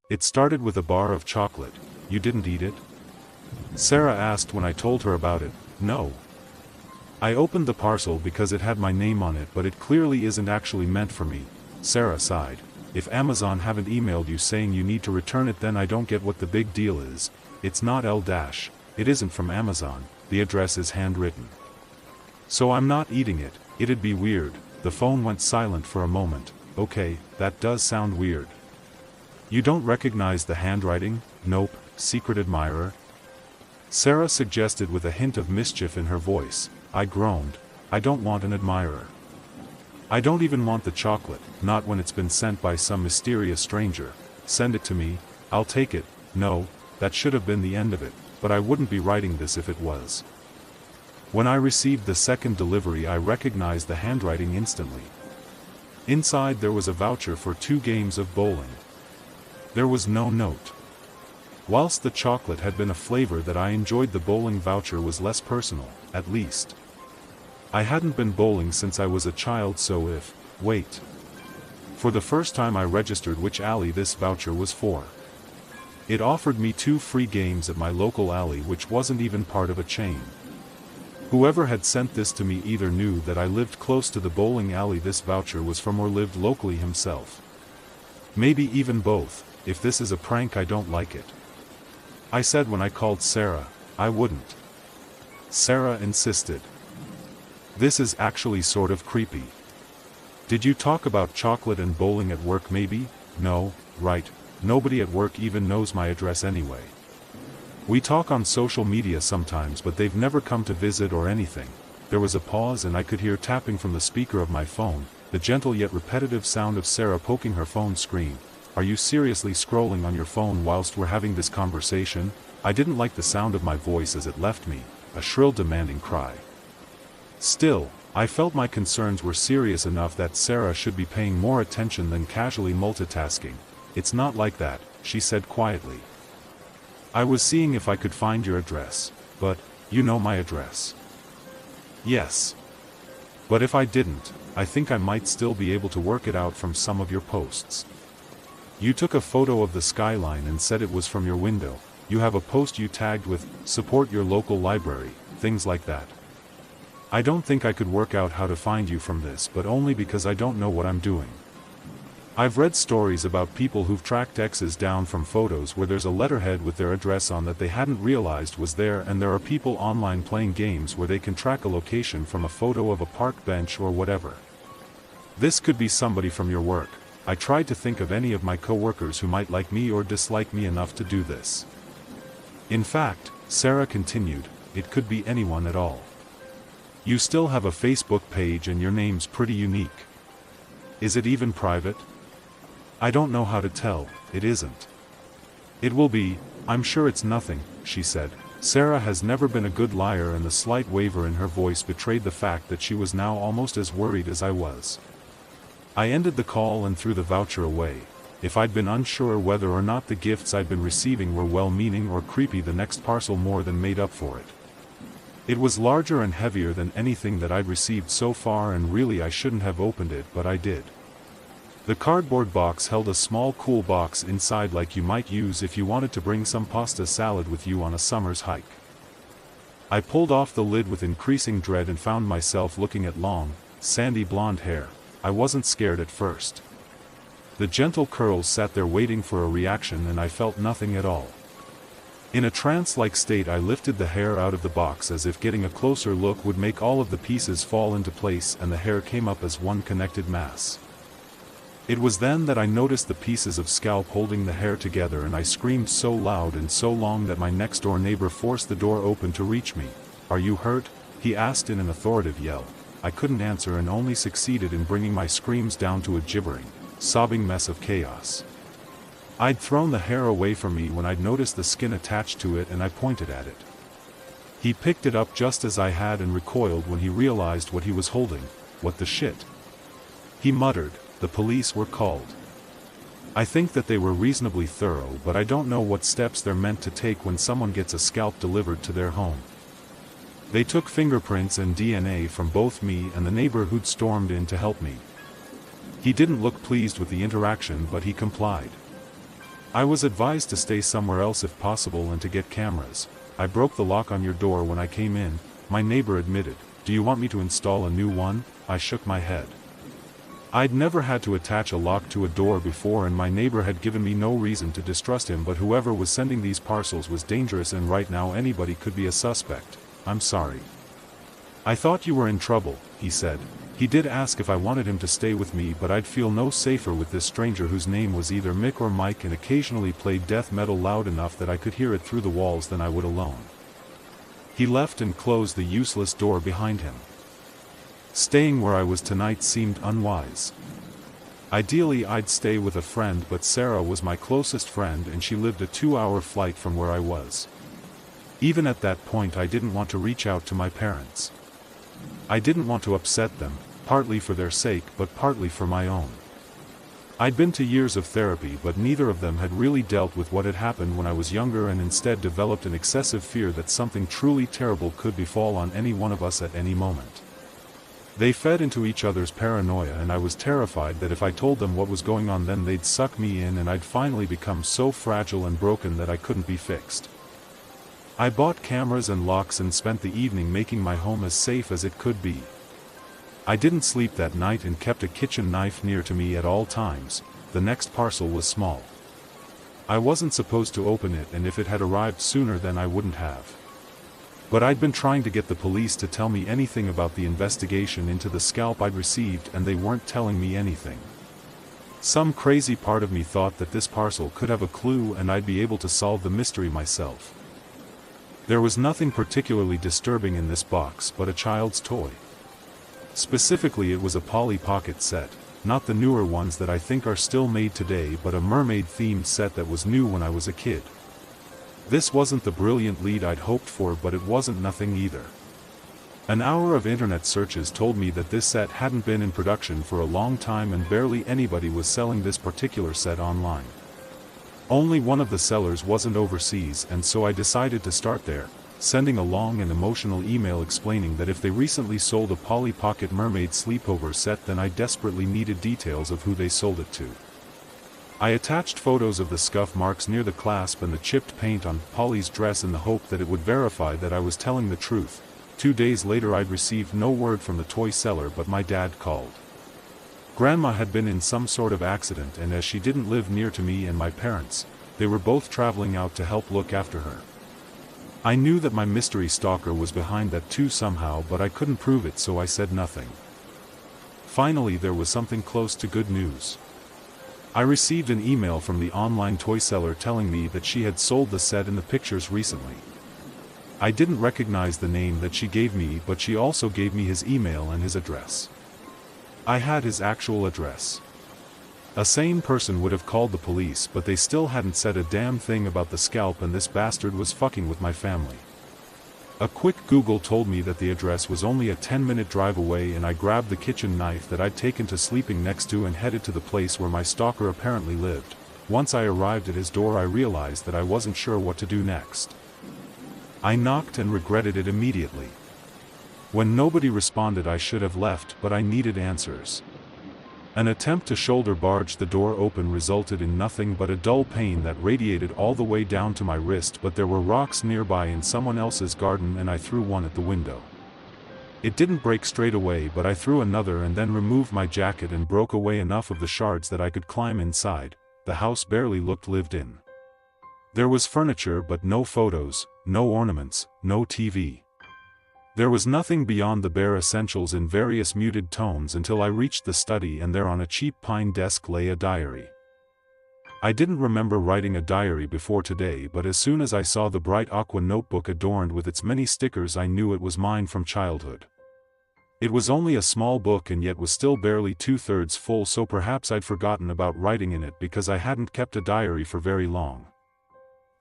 It started with a bar of chocolate. You didn't eat it? Sarah asked when I told her about it. No. I opened the parcel because it had my name on it, but it clearly isn't actually meant for me. Sarah sighed. If Amazon haven't emailed you saying you need to return it, then I don't get what the big deal is. It's not L-. It isn't from Amazon. The address is handwritten. So I'm not eating it. It'd be weird. The phone went silent for a moment. Okay, that does sound weird. You don't recognize the handwriting? Nope, secret admirer. Sarah suggested with a hint of mischief in her voice. I groaned. I don't want an admirer. I don't even want the chocolate, not when it's been sent by some mysterious stranger. Send it to me, I'll take it. No, that should have been the end of it, but I wouldn't be writing this if it was. When I received the second delivery, I recognized the handwriting instantly. Inside there was a voucher for 2 games of bowling. There was no note. Whilst the chocolate had been a flavor that I enjoyed, the bowling voucher was less personal, at least. I hadn't been bowling since I was a child, so wait. For the first time I registered which alley this voucher was for. It offered me 2 free games at my local alley, which wasn't even part of a chain. Whoever had sent this to me either knew that I lived close to the bowling alley this voucher was from, or lived locally himself. Maybe even both. If this is a prank, I don't like it. I said when I called Sarah, I wouldn't. Sarah insisted. This is actually sort of creepy. Did you talk about chocolate and bowling at work maybe? No, right, nobody at work even knows my address anyway. We talk on social media sometimes, but they've never come to visit or anything. There was a pause and I could hear tapping from the speaker of my phone, the gentle yet repetitive sound of Sarah poking her phone screen. Are you seriously scrolling on your phone whilst we're having this conversation? I didn't like the sound of my voice as it left me, a shrill demanding cry. Still, I felt my concerns were serious enough that Sarah should be paying more attention than casually multitasking. It's not like that, she said quietly. I was seeing if I could find your address, but, you know my address. Yes. But if I didn't, I think I might still be able to work it out from some of your posts. You took a photo of the skyline and said it was from your window. You have a post you tagged with, support your local library, things like that. I don't think I could work out how to find you from this, but only because I don't know what I'm doing. I've read stories about people who've tracked exes down from photos where there's a letterhead with their address on that they hadn't realized was there, and there are people online playing games where they can track a location from a photo of a park bench or whatever. This could be somebody from your work. I tried to think of any of my co-workers who might like me or dislike me enough to do this. In fact, Sarah continued, it could be anyone at all. You still have a Facebook page and your name's pretty unique. Is it even private? I don't know how to tell, it isn't. It will be, I'm sure it's nothing, she said. Sarah has never been a good liar, and the slight waver in her voice betrayed the fact that she was now almost as worried as I was. I ended the call and threw the voucher away. If I'd been unsure whether or not the gifts I'd been receiving were well-meaning or creepy, the next parcel more than made up for it. It was larger and heavier than anything that I'd received so far, and really I shouldn't have opened it, but I did. The cardboard box held a small cool box inside, like you might use if you wanted to bring some pasta salad with you on a summer's hike. I pulled off the lid with increasing dread and found myself looking at long, sandy blonde hair. I wasn't scared at first. The gentle curls sat there waiting for a reaction, and I felt nothing at all. In a trance-like state, I lifted the hair out of the box as if getting a closer look would make all of the pieces fall into place, and the hair came up as one connected mass. It was then that I noticed the pieces of scalp holding the hair together, and I screamed so loud and so long that my next-door neighbor forced the door open to reach me. "Are you hurt?" he asked in an authoritative yell. I couldn't answer and only succeeded in bringing my screams down to a gibbering, sobbing mess of chaos. I'd thrown the hair away from me when I'd noticed the skin attached to it, and I pointed at it. He picked it up just as I had and recoiled when he realized what he was holding. "What the shit?" he muttered. "The police were called." I think that they were reasonably thorough, but I don't know what steps they're meant to take when someone gets a scalp delivered to their home. They took fingerprints and DNA from both me and the neighbor who'd stormed in to help me. He didn't look pleased with the interaction, but he complied. I was advised to stay somewhere else if possible and to get cameras. I broke the lock on your door when I came in, my neighbor admitted. Do you want me to install a new one? I shook my head. I'd never had to attach a lock to a door before, and my neighbor had given me no reason to distrust him, but whoever was sending these parcels was dangerous, and right now anybody could be a suspect. I'm sorry. I thought you were in trouble, he said. He did ask if I wanted him to stay with me, but I'd feel no safer with this stranger whose name was either Mick or Mike and occasionally played death metal loud enough that I could hear it through the walls than I would alone. He left and closed the useless door behind him. Staying where I was tonight seemed unwise. Ideally I'd stay with a friend, but Sarah was my closest friend and she lived a 2-hour flight from where I was. Even at that point I didn't want to reach out to my parents. I didn't want to upset them, partly for their sake but partly for my own. I'd been to years of therapy, but neither of them had really dealt with what had happened when I was younger, and instead developed an excessive fear that something truly terrible could befall on any one of us at any moment. They fed into each other's paranoia, and I was terrified that if I told them what was going on then they'd suck me in and I'd finally become so fragile and broken that I couldn't be fixed. I bought cameras and locks and spent the evening making my home as safe as it could be. I didn't sleep that night and kept a kitchen knife near to me at all times. The next parcel was small. I wasn't supposed to open it, and if it had arrived sooner then I wouldn't have. But I'd been trying to get the police to tell me anything about the investigation into the scalp I'd received, and they weren't telling me anything. Some crazy part of me thought that this parcel could have a clue and I'd be able to solve the mystery myself. There was nothing particularly disturbing in this box but a child's toy. Specifically, it was a Polly Pocket set, not the newer ones that I think are still made today, but a mermaid-themed set that was new when I was a kid. This wasn't the brilliant lead I'd hoped for, but it wasn't nothing either. An hour of internet searches told me that this set hadn't been in production for a long time and barely anybody was selling this particular set online. Only one of the sellers wasn't overseas, and so I decided to start there, sending a long and emotional email explaining that if they recently sold a Polly Pocket mermaid sleepover set then I desperately needed details of who they sold it to. I attached photos of the scuff marks near the clasp and the chipped paint on Polly's dress in the hope that it would verify that I was telling the truth. 2 days later I'd received no word from the toy seller, but my dad called. Grandma had been in some sort of accident, and as she didn't live near to me and my parents, they were both traveling out to help look after her. I knew that my mystery stalker was behind that too somehow, but I couldn't prove it, so I said nothing. Finally there was something close to good news. I received an email from the online toy seller telling me that she had sold the set in the pictures recently. I didn't recognize the name that she gave me, but she also gave me his email and his address. I had his actual address. A sane person would have called the police, but they still hadn't said a damn thing about the scalp, and this bastard was fucking with my family. A quick Google told me that the address was only a 10-minute drive away, and I grabbed the kitchen knife that I'd taken to sleeping next to and headed to the place where my stalker apparently lived. Once I arrived at his door I realized that I wasn't sure what to do next. I knocked and regretted it immediately. When nobody responded I should have left, but I needed answers. An attempt to shoulder barge the door open resulted in nothing but a dull pain that radiated all the way down to my wrist, but there were rocks nearby in someone else's garden and I threw one at the window. It didn't break straight away, but I threw another and then removed my jacket and broke away enough of the shards that I could climb inside. The house barely looked lived in. There was furniture but no photos, no ornaments, no TV. There was nothing beyond the bare essentials in various muted tones until I reached the study, and there on a cheap pine desk lay a diary. I didn't remember writing a diary before today, but as soon as I saw the bright aqua notebook adorned with its many stickers I knew it was mine from childhood. It was only a small book and yet was still barely 2/3 full, so perhaps I'd forgotten about writing in it because I hadn't kept a diary for very long.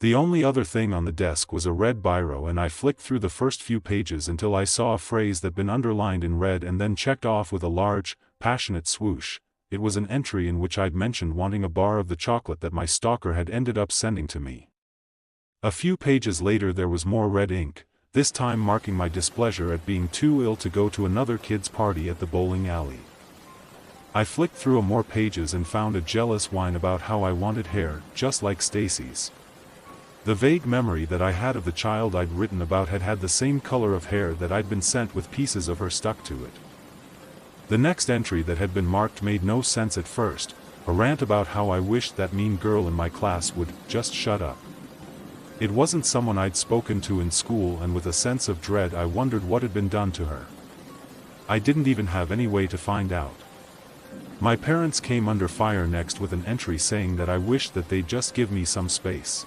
The only other thing on the desk was a red biro, and I flicked through the first few pages until I saw a phrase that'd been underlined in red and then checked off with a large, passionate swoosh. it was an entry in which I'd mentioned wanting a bar of the chocolate that my stalker had ended up sending to me. A few pages later there was more red ink, this time marking my displeasure at being too ill to go to another kid's party at the bowling alley. I flicked through more pages and found a jealous whine about how I wanted hair, just like Stacy's. The vague memory that I had of the child I'd written about had had the same color of hair that I'd been sent with pieces of her stuck to it. The next entry that had been marked made no sense at first, a rant about how I wished that mean girl in my class would just shut up. It wasn't someone I'd spoken to in school, and with a sense of dread I wondered what had been done to her. I didn't even have any way to find out. My parents came under fire next with an entry saying that I wished that they'd just give me some space.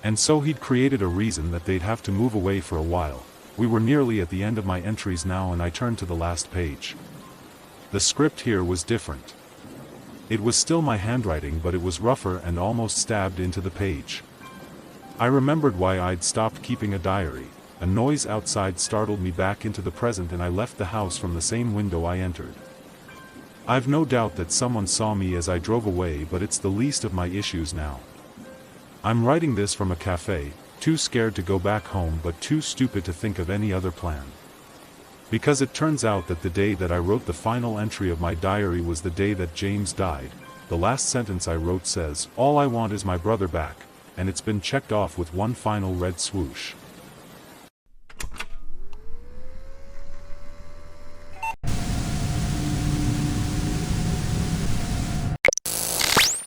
And so he'd created a reason that they'd have to move away for a while. We were nearly at the end of my entries now, and I turned to the last page. The script here was different. It was still my handwriting, but it was rougher and almost stabbed into the page. I remembered why I'd stopped keeping a diary. A noise outside startled me back into the present, and I left the house from the same window I entered. I've no doubt that someone saw me as I drove away, but it's the least of my issues now. I'm writing this from a cafe, too scared to go back home but too stupid to think of any other plan. Because it turns out that the day that I wrote the final entry of my diary was the day that James died. The last sentence I wrote says, "All I want is my brother back," and it's been checked off with one final red swoosh.